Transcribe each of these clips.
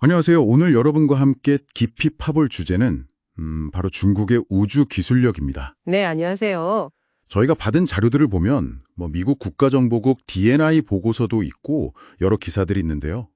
안녕하세요. 오늘 여러분과 함께 깊이 파볼 주제는 바로 중국의 우주 기술력입니다. 네, 안녕하세요. 저희가 받은 자료들을 보면 미국 국가정보국 DNI 보고서도 있고 여러 기사들이 있는데요.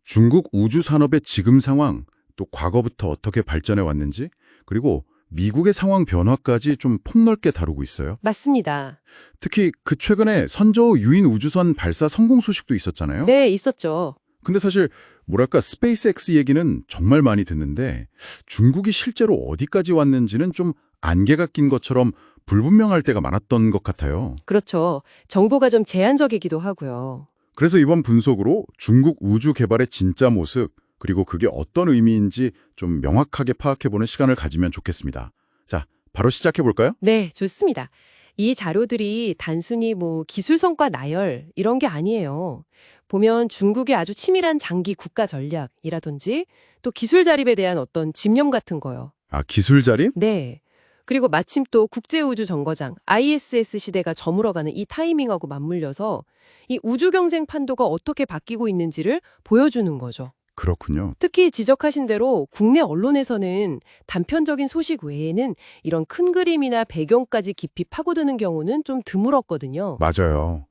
중국 우주 산업의 지금 상황, 또 과거부터 어떻게 발전해 왔는지, 그리고 미국의 상황 변화까지 좀 폭넓게 다루고 있어요. 맞습니다. 특히 그 최근에 선저우 유인 우주선 발사 성공 소식도 있었잖아요. 네, 있었죠. 근데 사실 뭐랄까 스페이스X 얘기는 정말 많이 듣는데 중국이 실제로 어디까지 왔는지는 좀 안개가 낀 것처럼 불분명할 때가 많았던 것 같아요. 그렇죠. 정보가 좀 제한적이기도 하고요. 그래서 이번 분석으로 중국 우주 개발의 진짜 모습, 그리고 그게 어떤 의미인지 좀 명확하게 파악해보는 시간을 가지면 좋겠습니다. 자, 바로 시작해볼까요? 네, 좋습니다. 이 자료들이 단순히 기술 성과 나열 이런 게 아니에요. 보면 중국의 아주 치밀한 장기 국가 전략이라든지 또 기술 자립에 대한 어떤 집념 같은 거요. 아, 기술 자립? 네. 그리고 마침 또 국제우주정거장 ISS 시대가 저물어가는 이 타이밍하고 맞물려서 이 우주 경쟁 판도가 어떻게 바뀌고 있는지를 보여주는 거죠. 그렇군요. 특히 지적하신 대로 국내 언론에서는 단편적인 소식 외에는 이런 큰 그림이나 배경까지 깊이 파고드는 경우는 좀 드물었거든요. 맞아요.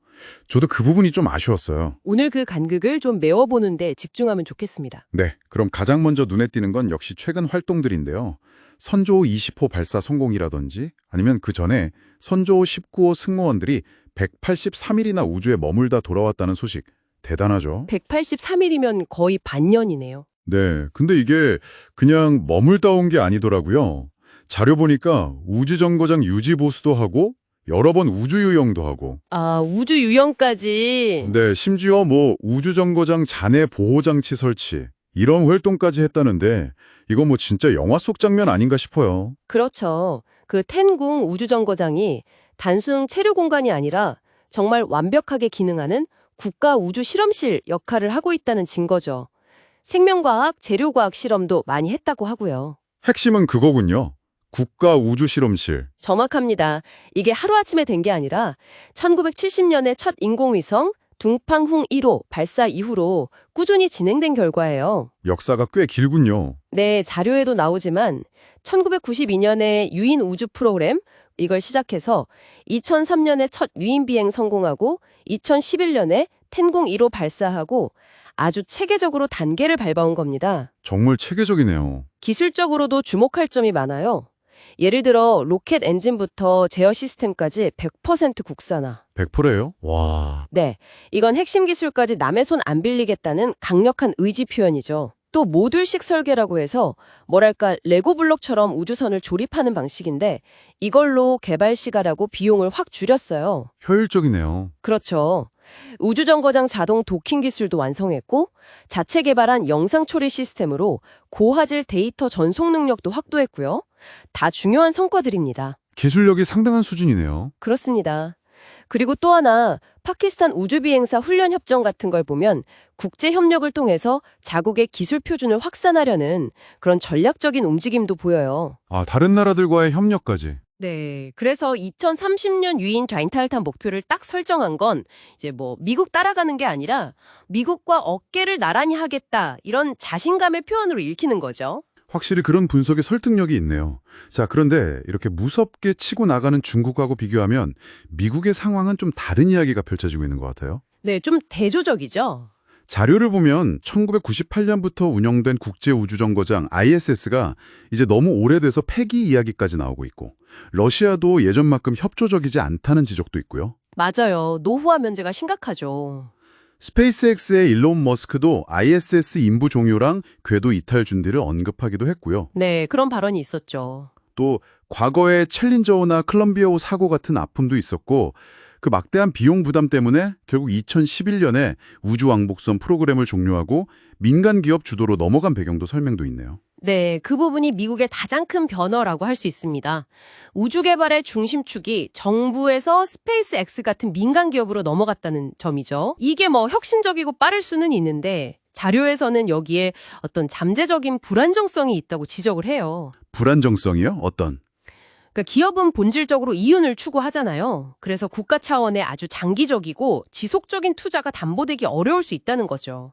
저도 그 부분이 좀 아쉬웠어요. 오늘 그 간극을 좀 메워보는데 집중하면 좋겠습니다. 네, 그럼 가장 먼저 눈에 띄는 건 역시 최근 활동들인데요. 선조호 20호 발사 성공이라든지 아니면 그 전에 선조호 19호 승무원들이 183일이나 우주에 머물다 돌아왔다는 소식 대단하죠? 183일이면 거의 반년이네요. 네, 근데 이게 그냥 머물다 온 게 아니더라고요. 자료 보니까 우주정거장 유지 보수도 하고 여러 번 우주유영도 하고 아, 우주 유영까지. 네, 심지어 우주정거장 잔해 보호장치 설치 이런 활동까지 했다는데 이거 진짜 영화 속 장면 아닌가 싶어요. 그렇죠. 그 텐궁 우주정거장이 단순 체류 공간이 아니라 정말 완벽하게 기능하는 국가 우주 실험실 역할을 하고 있다는 증거죠. 생명과학, 재료과학 실험도 많이 했다고 하고요. 핵심은 그거군요. 국가 우주실험실. 정확합니다. 이게 하루아침에 된 게 아니라 1970년에 첫 인공위성 둥팡흥 1호 발사 이후로 꾸준히 진행된 결과예요. 역사가 꽤 길군요. 네, 자료에도 나오지만 1992년에 유인 우주 프로그램 이걸 시작해서 2003년에 첫 유인 비행 성공하고 2011년에 텐궁 1호 발사하고 아주 체계적으로 단계를 밟아온 겁니다. 정말 체계적이네요. 기술적으로도 주목할 점이 많아요. 예를 들어 로켓 엔진부터 제어 시스템까지 100% 국산화. 100%예요? 와. 네, 이건 핵심 기술까지 남의 손 안 빌리겠다는 강력한 의지 표현이죠. 또 모듈식 설계라고 해서 뭐랄까 레고 블록처럼 우주선을 조립하는 방식인데 이걸로 개발 시간하고 비용을 확 줄였어요. 효율적이네요. 그렇죠. 우주정거장 자동 도킹 기술도 완성했고 자체 개발한 영상 처리 시스템으로 고화질 데이터 전송 능력도 확보했고요. 다 중요한 성과들입니다. 기술력이 상당한 수준이네요. 그렇습니다. 그리고 또 하나 파키스탄 우주비행사 훈련 협정 같은 걸 보면 국제 협력을 통해서 자국의 기술 표준을 확산하려는 그런 전략적인 움직임도 보여요. 아, 다른 나라들과의 협력까지. 네, 그래서 2030년 유인 좌잉탈탄 목표를 딱 설정한 건 이제 미국 따라가는 게 아니라 미국과 어깨를 나란히 하겠다 이런 자신감의 표현으로 읽히는 거죠. 확실히 그런 분석에 설득력이 있네요. 자, 그런데 이렇게 무섭게 치고 나가는 중국하고 비교하면 미국의 상황은 좀 다른 이야기가 펼쳐지고 있는 것 같아요. 네, 좀 대조적이죠. 자료를 보면 1998년부터 운영된 국제우주정거장 ISS가 이제 너무 오래돼서 폐기 이야기까지 나오고 있고 러시아도 예전만큼 협조적이지 않다는 지적도 있고요. 맞아요. 노후화 문제가 심각하죠. 스페이스X의 일론 머스크도 ISS 인부 종료랑 궤도 이탈 준비를 언급하기도 했고요. 네, 그런 발언이 있었죠. 또 과거에 챌린저호나 콜럼비아호 사고 같은 아픔도 있었고 그 막대한 비용 부담 때문에 결국 2011년에 우주왕복선 프로그램을 종료하고 민간 기업 주도로 넘어간 배경도 설명도 있네요. 네, 그 부분이 미국의 가장 큰 변화라고 할 수 있습니다. 우주 개발의 중심축이 정부에서 스페이스X 같은 민간 기업으로 넘어갔다는 점이죠. 이게 혁신적이고 빠를 수는 있는데 자료에서는 여기에 어떤 잠재적인 불안정성이 있다고 지적을 해요. 불안정성이요? 어떤? 그러니까 기업은 본질적으로 이윤을 추구하잖아요. 그래서 국가 차원의 아주 장기적이고 지속적인 투자가 담보되기 어려울 수 있다는 거죠.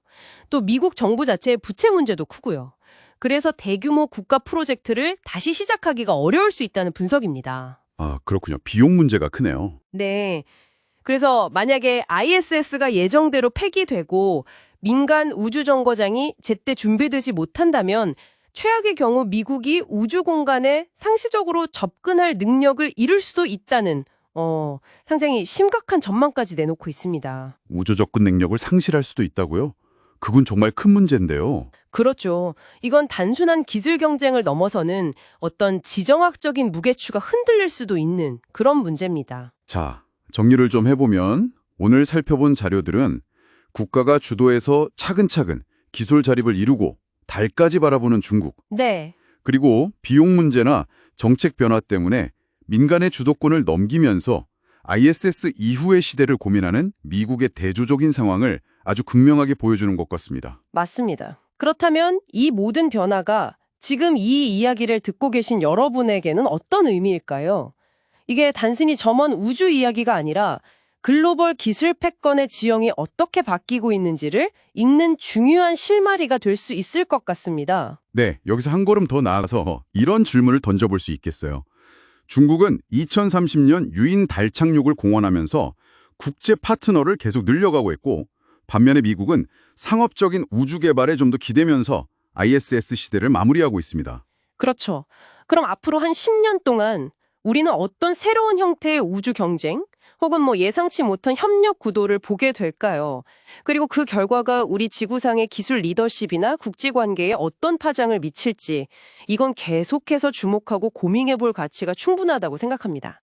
또 미국 정부 자체의 부채 문제도 크고요. 그래서 대규모 국가 프로젝트를 다시 시작하기가 어려울 수 있다는 분석입니다. 아, 그렇군요. 비용 문제가 크네요. 네. 그래서 만약에 ISS가 예정대로 폐기되고 민간 우주정거장이 제때 준비되지 못한다면 최악의 경우 미국이 우주 공간에 상시적으로 접근할 능력을 잃을 수도 있다는 상당히 심각한 전망까지 내놓고 있습니다. 우주 접근 능력을 상실할 수도 있다고요? 그건 정말 큰 문제인데요. 그렇죠. 이건 단순한 기술 경쟁을 넘어서는 어떤 지정학적인 무게추가 흔들릴 수도 있는 그런 문제입니다. 자, 정리를 좀 해보면 오늘 살펴본 자료들은 국가가 주도해서 차근차근 기술 자립을 이루고 달까지 바라보는 중국, 네. 그리고 비용 문제나 정책 변화 때문에 민간의 주도권을 넘기면서 ISS 이후의 시대를 고민하는 미국의 대조적인 상황을 아주 극명하게 보여주는 것 같습니다. 맞습니다. 그렇다면 이 모든 변화가 지금 이 이야기를 듣고 계신 여러분에게는 어떤 의미일까요? 이게 단순히 점원 우주 이야기가 아니라 글로벌 기술 패권의 지형이 어떻게 바뀌고 있는지를 읽는 중요한 실마리가 될 수 있을 것 같습니다. 네, 여기서 한 걸음 더 나아가서 이런 질문을 던져볼 수 있겠어요. 중국은 2030년 유인 달 착륙을 공언하면서 국제 파트너를 계속 늘려가고 있고, 반면에 미국은 상업적인 우주 개발에 좀 더 기대면서 ISS 시대를 마무리하고 있습니다. 그렇죠. 그럼 앞으로 한 10년 동안 우리는 어떤 새로운 형태의 우주 경쟁 혹은 예상치 못한 협력 구도를 보게 될까요? 그리고 그 결과가 우리 지구상의 기술 리더십이나 국제 관계에 어떤 파장을 미칠지 이건 계속해서 주목하고 고민해 볼 가치가 충분하다고 생각합니다.